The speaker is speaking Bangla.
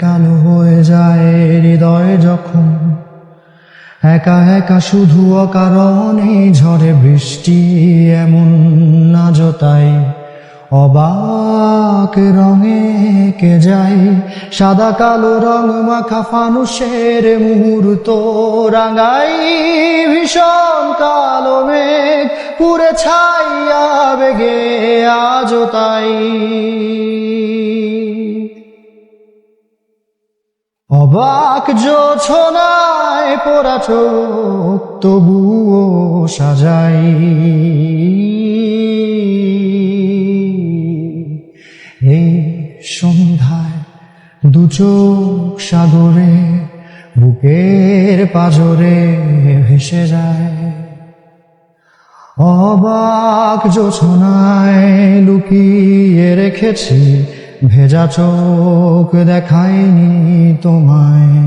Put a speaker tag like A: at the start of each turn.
A: কালো হয়ে যায় হৃদয় যখন একা একা শুধু অকারণে ঝরে বৃষ্টি এমন আজও তাই অবাক রঙে কে যায় সাদা কালো রং মাখা ফানুষের মুহূর্ত রাঙাই ভীষণ কালো মেঘ পুরে ছাইয়া বেগে আজও তাই অবাক জোছনায় পোড়া চোখ তবুও সাজাই এই সন্ধ্যায় দু চোখ সাগরে বুকের পাজরে ভেসে যায় অবাক জোছনায় লুকিয়ে রেখেছি ভেজা চোখ দেখায়নি তোমায়